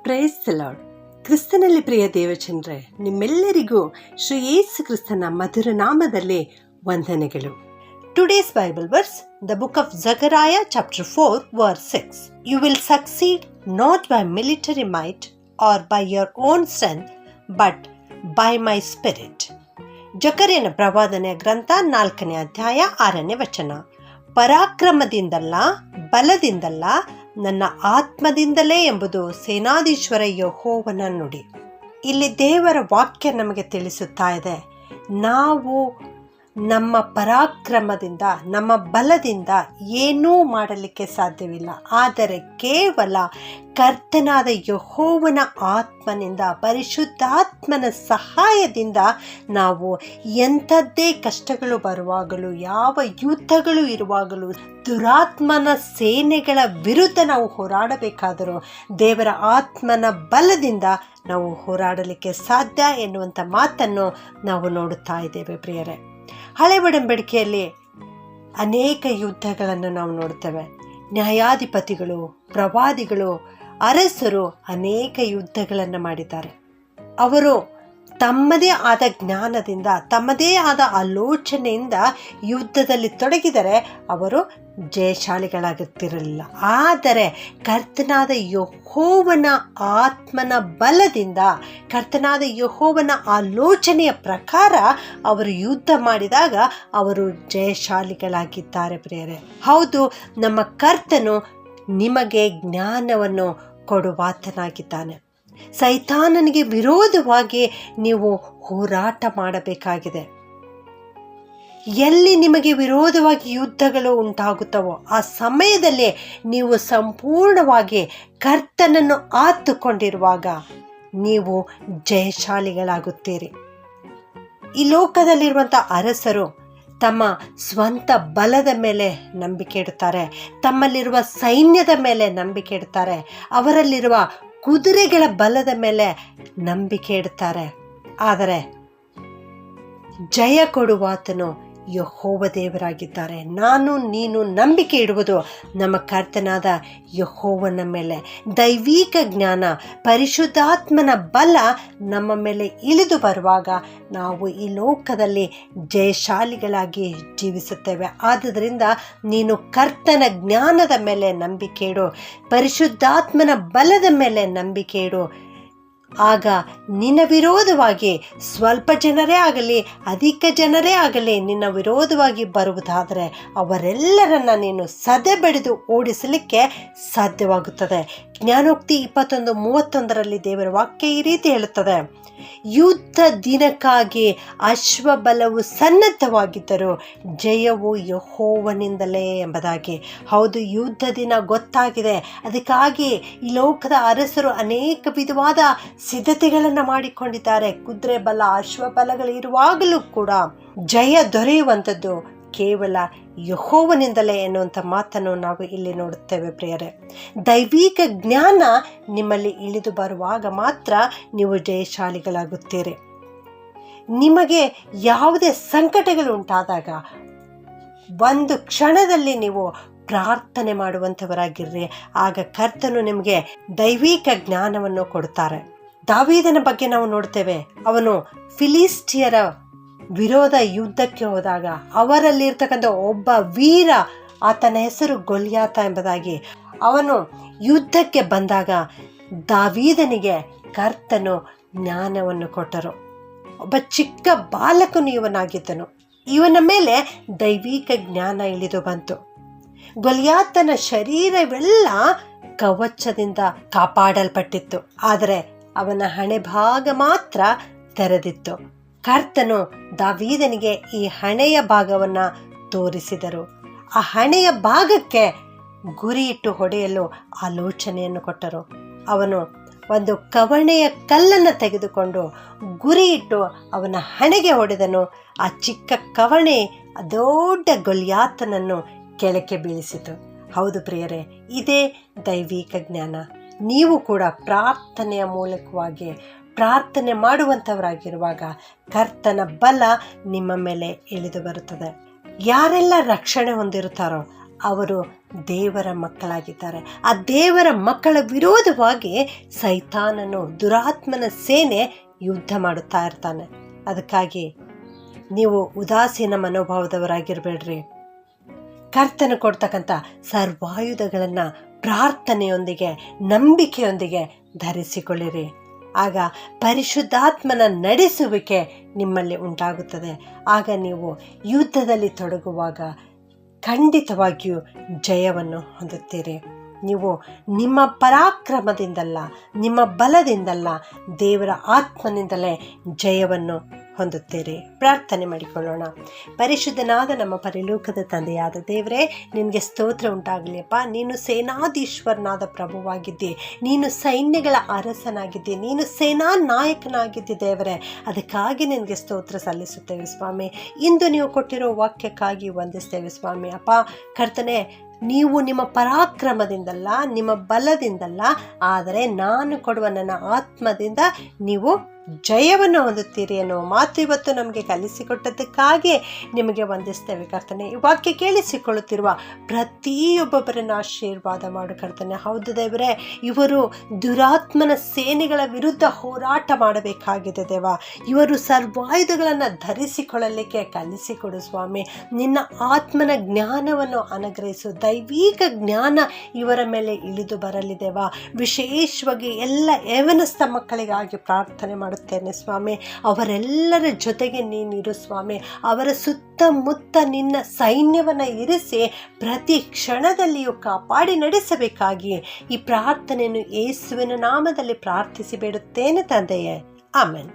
Price the lord. ಕ್ರಿಸ್ತನಲ್ಲಿ ಪ್ರಿಯ ದೇವಚಂದ್ರೆ, ನಿಮ್ಮೆಲ್ಲರಿಗೂ ಶ್ರೀ ಯೇಸು ಕ್ರಿಸ್ತನ ಮಧುರ ನಾಮದಲ್ಲಿ ವಂದನೆಗಳು. Today's Bible verse, the book of Zechariah chapter 4 verse 6. You will succeed not by military might or by your own strength, but by my spirit. ಜಕರ್ಯನ ಪ್ರವಾದನೆಯ ಗ್ರಂಥ 4ನೇ ಅಧ್ಯಾಯ 6ನೇ ವಚನ. ಪರಾಕ್ರಮದಿಂದಲ್ಲ, ಬಲದಿಂದಲ್ಲ, ನನ್ನ ಆತ್ಮದಿಂದಲೇ ಎಂಬುದು ಸೇನಾಧೀಶ್ವರ ಯೆಹೋವನ ನುಡಿ. ಇಲ್ಲಿ ದೇವರ ವಾಕ್ಯ ನಮಗೆ ತಿಳಿಸುತ್ತಾ ಇದೆ, ನಾವು ನಮ್ಮ ಪರಾಕ್ರಮದಿಂದ, ನಮ್ಮ ಬಲದಿಂದ ಏನೂ ಮಾಡಲಿಕ್ಕೆ ಸಾಧ್ಯವಿಲ್ಲ. ಆದರೆ ಕೇವಲ ಕರ್ತನಾದ ಯೆಹೋವನ ಆತ್ಮನಿಂದ, ಪರಿಶುದ್ಧಾತ್ಮನ ಸಹಾಯದಿಂದ ನಾವು ಎಂಥದ್ದೇ ಕಷ್ಟಗಳು ಬರುವಾಗಲೂ, ಯಾವ ಯುದ್ಧಗಳು ಇರುವಾಗಲೂ, ದುರಾತ್ಮನ ಸೇನೆಗಳ ವಿರುದ್ಧ ನಾವು ಹೋರಾಡಬೇಕಾದರೂ ದೇವರ ಆತ್ಮನ ಬಲದಿಂದ ನಾವು ಹೋರಾಡಲಿಕ್ಕೆ ಸಾಧ್ಯ ಎನ್ನುವಂಥ ಮಾತನ್ನು ನಾವು ನೋಡುತ್ತಾ ಇದ್ದೇವೆ ಪ್ರಿಯರೇ. ಹಳೆ ಒಡಂಬಡಿಕೆಯಲ್ಲಿ ಅನೇಕ ಯುದ್ಧಗಳನ್ನು ನಾವು ನೋಡ್ತೇವೆ. ನ್ಯಾಯಾಧಿಪತಿಗಳು, ಪ್ರವಾದಿಗಳು, ಅರಸರು ಅನೇಕ ಯುದ್ಧಗಳನ್ನು ಮಾಡಿದ್ದಾರೆ. ಅವರು ತಮ್ಮದೇ ಆದ ಜ್ಞಾನದಿಂದ, ತಮ್ಮದೇ ಆದ ಆಲೋಚನೆಯಿಂದ ಯುದ್ಧದಲ್ಲಿ ತೊಡಗಿದರೆ ಅವರು ಜಯಶಾಲಿಗಳಾಗುತ್ತಿರಲಿಲ್ಲ. ಆದರೆ ಕರ್ತನಾದ ಯೆಹೋವನ ಆತ್ಮನ ಬಲದಿಂದ, ಕರ್ತನಾದ ಯೆಹೋವನ ಆಲೋಚನೆಯ ಪ್ರಕಾರ ಅವರು ಯುದ್ಧ ಮಾಡಿದಾಗ ಅವರು ಜಯಶಾಲಿಗಳಾಗಿದ್ದಾರೆ ಪ್ರಿಯರೇ. ಹೌದು, ನಮ್ಮ ಕರ್ತನು ನಿಮಗೆ ಜ್ಞಾನವನ್ನು ಕೊಡುವಾತನಾಗಿದ್ದಾನೆ. ಸೈತಾನನಿಗೆ ವಿರೋಧವಾಗಿ ನೀವು ಹೋರಾಟ ಮಾಡಬೇಕಾಗಿದೆ. ಎಲ್ಲಿ ನಿಮಗೆ ವಿರೋಧವಾಗಿ ಯುದ್ಧಗಳು ಉಂಟಾಗುತ್ತವೋ ಆ ಸಮಯದಲ್ಲಿ ನೀವು ಸಂಪೂರ್ಣವಾಗಿ ಕರ್ತನನ್ನು ಆತುಕೊಂಡಿರುವಾಗ ನೀವು ಜಯಶಾಲಿಗಳಾಗುತ್ತೀರಿ. ಈ ಲೋಕದಲ್ಲಿರುವಂಥ ಅರಸರು ತಮ್ಮ ಸ್ವಂತ ಬಲದ ಮೇಲೆ ನಂಬಿಕೆ ಇಡುತ್ತಾರೆ, ತಮ್ಮಲ್ಲಿರುವ ಸೈನ್ಯದ ಮೇಲೆ ನಂಬಿಕೆ ಇಡುತ್ತಾರೆ, ಅವರಲ್ಲಿರುವ ಕುದುರೆಗಳ ಬಲದ ಮೇಲೆ ನಂಬಿಕೆ ಇಡುತ್ತಾರೆ. ಆದರೆ ಜಯ ಕೊಡುವಾತನು ಯೆಹೋವ ದೇವರಾಗಿದ್ದಾರೆ. ನೀನು ನಂಬಿಕೆ ಇಡುವುದು ನಮ್ಮ ಕರ್ತನಾದ ಯೆಹೋವನ ಮೇಲೆ. ದೈವಿಕ ಜ್ಞಾನ, ಪರಿಶುದ್ಧಾತ್ಮನ ಬಲ ನಮ್ಮ ಮೇಲೆ ಇಳಿದು ಬರುವಾಗ ನಾವು ಈ ಲೋಕದಲ್ಲಿ ಜಯಶಾಲಿಗಳಾಗಿ ಜೀವಿಸುತ್ತೇವೆ. ಆದುದರಿಂದ ನೀನು ಕರ್ತನ ಜ್ಞಾನದ ಮೇಲೆ ನಂಬಿಕೆ ಇಡು, ಪರಿಶುದ್ಧಾತ್ಮನ ಬಲದ ಮೇಲೆ ನಂಬಿಕೆ ಇಡು. ಆಗ ನಿನ್ನ ವಿರೋಧವಾಗಿ ಸ್ವಲ್ಪ ಜನರೇ ಆಗಲಿ, ಅಧಿಕ ಜನರೇ ಆಗಲಿ ನಿನ್ನ ವಿರೋಧವಾಗಿ ಬರುವುದಾದರೆ ಅವರೆಲ್ಲರನ್ನ ನೀನು ಸದೆಬಡಿದು ಓಡಿಸಲಿಕ್ಕೆ ಸಾಧ್ಯವಾಗುತ್ತದೆ. ಜ್ಞಾನೋಕ್ತಿ 21:31 ದೇವರ ವಾಕ್ಯ ಈ ರೀತಿ ಹೇಳುತ್ತದೆ, ಯುದ್ಧ ದಿನಕ್ಕಾಗಿ ಅಶ್ವಬಲವು ಸನ್ನದ್ಧವಾಗಿದ್ದರೂ ಜಯವು ಯೆಹೋವನಿಂದಲೇ ಎಂಬುದಾಗಿ. ಹೌದು, ಯುದ್ಧ ದಿನ ಗೊತ್ತಾಗಿದೆ. ಅದಕ್ಕಾಗಿ ಈ ಲೋಕದ ಅರಸರು ಅನೇಕ ವಿಧವಾದ ಸಿದ್ಧತೆಗಳನ್ನು ಮಾಡಿಕೊಂಡಿದ್ದಾರೆ. ಕುದುರೆ ಬಲ, ಅಶ್ವಬಲಗಳು ಇರುವಾಗಲೂ ಕೂಡ ಜಯ ದೊರೆಯುವಂಥದ್ದು ಕೇವಲ ಯೆಹೋವನಿಂದಲೇ ಎನ್ನುವಂಥ ಮಾತನ್ನು ನಾವು ಇಲ್ಲಿ ನೋಡುತ್ತೇವೆ ಪ್ರಿಯರೇ. ದೈವಿಕ ಜ್ಞಾನ ನಿಮ್ಮಲ್ಲಿ ಇಳಿದು ಬರುವಾಗ ಮಾತ್ರ ನೀವು ಜಯಶಾಲಿಗಳಾಗುತ್ತೀರಿ. ನಿಮಗೆ ಯಾವುದೇ ಸಂಕಟಗಳು ಉಂಟಾದಾಗ ಒಂದು ಕ್ಷಣದಲ್ಲಿ ನೀವು ಪ್ರಾರ್ಥನೆ ಮಾಡುವಂಥವರಾಗಿರ್ರಿ. ಆಗ ಕರ್ತನು ನಿಮಗೆ ದೈವಿಕ ಜ್ಞಾನವನ್ನು ಕೊಡುತ್ತಾರೆ. ದಾವೀದನ ಬಗ್ಗೆ ನಾವು ನೋಡ್ತೇವೆ. ಅವನು ಫಿಲಿಸ್ಟಿಯರ ವಿರೋಧ ಯುದ್ಧಕ್ಕೆ ಹೋದಾಗ ಅವರಲ್ಲಿರ್ತಕ್ಕಂಥ ಒಬ್ಬ ವೀರ, ಆತನ ಹೆಸರು ಗೊಲ್ಯಾತ ಎಂಬುದಾಗಿ, ಅವನು ಯುದ್ಧಕ್ಕೆ ಬಂದಾಗ ದಾವೀದನಿಗೆ ಕರ್ತನು ಜ್ಞಾನವನ್ನು ಕೊಟ್ಟರು. ಒಬ್ಬ ಚಿಕ್ಕ ಬಾಲಕನು ಇವನಾಗಿದ್ದನು. ಇವನ ಮೇಲೆ ದೈವಿಕ ಜ್ಞಾನ ಇಳಿದು ಬಂತು. ಗೊಲ್ಯಾತನ ಶರೀರವೆಲ್ಲ ಕವಚದಿಂದ ಕಾಪಾಡಲ್ಪಟ್ಟಿತ್ತು, ಆದರೆ ಅವನ ಹಣೆ ಭಾಗ ಮಾತ್ರ ತೆರೆದಿತ್ತು. ಕರ್ತನು ದಾವೀದನಿಗೆ ಈ ಹಣೆಯ ಭಾಗವನ್ನು ತೋರಿಸಿದರು. ಆ ಹಣೆಯ ಭಾಗಕ್ಕೆ ಗುರಿಯಿಟ್ಟು ಹೊಡೆಯಲು ಆಲೋಚನೆಯನ್ನು ಕೊಟ್ಟರು. ಅವನು ಒಂದು ಕವಣೆಯ ಕಲ್ಲನ್ನು ತೆಗೆದುಕೊಂಡು ಗುರಿಯಿಟ್ಟು ಅವನ ಹಣೆಗೆ ಹೊಡೆದನು. ಆ ಚಿಕ್ಕ ಕವಣೆ ದೊಡ್ಡ ಗೊಲ್ಯಾತನನ್ನು ಕೆಳಕ್ಕೆ ಬೀಳಿಸಿತು. ಹೌದು ಪ್ರಿಯರೇ, ಇದೇ ದೈವಿಕ ಜ್ಞಾನ. ನೀವು ಕೂಡ ಪ್ರಾರ್ಥನೆಯ ಮೂಲಕವಾಗಿ ಪ್ರಾರ್ಥನೆ ಮಾಡುವಂಥವರಾಗಿರುವಾಗ ಕರ್ತನ ಬಲ ನಿಮ್ಮ ಮೇಲೆ ಇಳಿದು ಬರುತ್ತದೆ. ಯಾರೆಲ್ಲ ರಕ್ಷಣೆ ಹೊಂದಿರುತ್ತಾರೋ ಅವರು ದೇವರ ಮಕ್ಕಳಾಗಿದ್ದಾರೆ. ಆ ದೇವರ ಮಕ್ಕಳ ವಿರೋಧವಾಗಿ ಸೈತಾನನು, ದುರಾತ್ಮನ ಸೇನೆ ಯುದ್ಧ ಮಾಡುತ್ತಾ ಇರ್ತಾನೆ. ಅದಕ್ಕಾಗಿ ನೀವು ಉದಾಸೀನ ಮನೋಭಾವದವರಾಗಿರಬೇಡ್ರಿ. ಕರ್ತನು ಕೊಡ್ತಕ್ಕಂಥ ಸರ್ವಾಯುಧಗಳನ್ನು ಪ್ರಾರ್ಥನೆಯೊಂದಿಗೆ, ನಂಬಿಕೆಯೊಂದಿಗೆ ಧರಿಸಿಕೊಳ್ಳಿರಿ. ಆಗ ಪರಿಶುದ್ಧಾತ್ಮನ ನಡೆಸುವಿಕೆ ನಿಮ್ಮಲ್ಲಿ ಉಂಟಾಗುತ್ತದೆ. ಆಗ ನೀವು ಯುದ್ಧದಲ್ಲಿ ತೊಡಗುವಾಗ ಖಂಡಿತವಾಗಿಯೂ ಜಯವನ್ನು ಹೊಂದುತ್ತೀರಿ. ನೀವು ನಿಮ್ಮ ಪರಾಕ್ರಮದಿಂದಲ್ಲ, ನಿಮ್ಮ ಬಲದಿಂದಲ್ಲ, ದೇವರ ಆತ್ಮನಿಂದಲೇ ಜಯವನ್ನು ಹೊಂದುತ್ತೀರಿ. ಪ್ರಾರ್ಥನೆ ಮಾಡಿಕೊಳ್ಳೋಣ. ಪರಿಶುದ್ಧನಾದ ನಮ್ಮ ಪರಲೋಕದ ತಂದೆಯಾದ ದೇವರೇ, ನಿನಗೆ ಸ್ತೋತ್ರ ಉಂಟಾಗಲಿಯಪ್ಪ. ನೀನು ಸೇನಾಧೀಶ್ವರನಾದ ಪ್ರಭುವಾಗಿದ್ದಿ, ನೀನು ಸೈನ್ಯಗಳ ಅರಸನಾಗಿದ್ದಿ, ನೀನು ಸೇನಾ ನಾಯಕನಾಗಿದ್ದಿ ದೇವರೇ. ಅದಕ್ಕಾಗಿ ನಿನಗೆ ಸ್ತೋತ್ರ ಸಲ್ಲಿಸುತ್ತೇವೆ ಸ್ವಾಮಿ. ಇಂದು ನೀವು ಕೊಟ್ಟಿರೋ ವಾಕ್ಯಕ್ಕಾಗಿ ವಂದಿಸ್ತೇವೆ ಸ್ವಾಮಿ. ಅಪ್ಪ ಕರ್ತನೆ, ನೀವು ನಿಮ್ಮ ಪರಾಕ್ರಮದಿಂದಲ್ಲ, ನಿಮ್ಮ ಬಲದಿಂದಲ್ಲ, ಆದರೆ ನಾನು ಕೊಡುವ ನನ್ನ ಆತ್ಮದಿಂದ ನೀವು ಜಯವನ್ನು ಹೊಂದುತ್ತೀರಿ ಅನ್ನೋ ಮಾತು ಇವತ್ತು ನಮಗೆ ಕಲಿಸಿಕೊಟ್ಟದ್ದಕ್ಕಾಗಿ ನಿಮಗೆ ವಂದಿಸ್ತೇವೆ ಕರ್ತನೆ. ಈ ವಾಕ್ಯ ಕೇಳಿಸಿಕೊಳ್ಳುತ್ತಿರುವ ಪ್ರತಿಯೊಬ್ಬೊಬ್ಬರನ್ನು ಆಶೀರ್ವಾದ ಮಾಡು ಕರ್ತನೆ. ಹೌದು ದೇವರೇ, ಇವರು ದುರಾತ್ಮನ ಸೇನೆಗಳ ವಿರುದ್ಧ ಹೋರಾಟ ಮಾಡಬೇಕಾಗಿದೆ ದೇವ. ಇವರು ಸರ್ವಾಯುಧಗಳನ್ನು ಧರಿಸಿಕೊಳ್ಳಲಿಕ್ಕೆ ಕಲಿಸಿಕೊಡು ಸ್ವಾಮಿ. ನಿನ್ನ ಆತ್ಮನ ಜ್ಞಾನವನ್ನು ಅನುಗ್ರಹಿಸು. ದೈವಿಕ ಜ್ಞಾನ ಇವರ ಮೇಲೆ ಇಳಿದು ಬರಲಿ ದೇವ. ವಿಶೇಷವಾಗಿ ಎಲ್ಲ ಯೌವನಸ್ಥ ಮಕ್ಕಳಿಗಾಗಿ ಪ್ರಾರ್ಥನೆ ಮಾಡುತ್ತೇನೆ ಸ್ವಾಮಿ. ಅವರೆಲ್ಲರ ಜೊತೆಗೆ ನೀನಿರು ಸ್ವಾಮಿ. ಅವರ ಸುತ್ತಮುತ್ತ ನಿನ್ನ ಸೈನ್ಯವನ್ನು ಇರಿಸಿ ಪ್ರತಿ ಕ್ಷಣದಲ್ಲಿಯೂ ಕಾಪಾಡಿ ನಡೆಸಬೇಕಾಗಿ ಈ ಪ್ರಾರ್ಥನೆಯನ್ನು ಯೇಸುವಿನ ನಾಮದಲ್ಲಿ ಪ್ರಾರ್ಥಿಸಿ ಬೇಡುತ್ತೇನೆ ತಂದೆಯೇ. ಆಮೆನ್.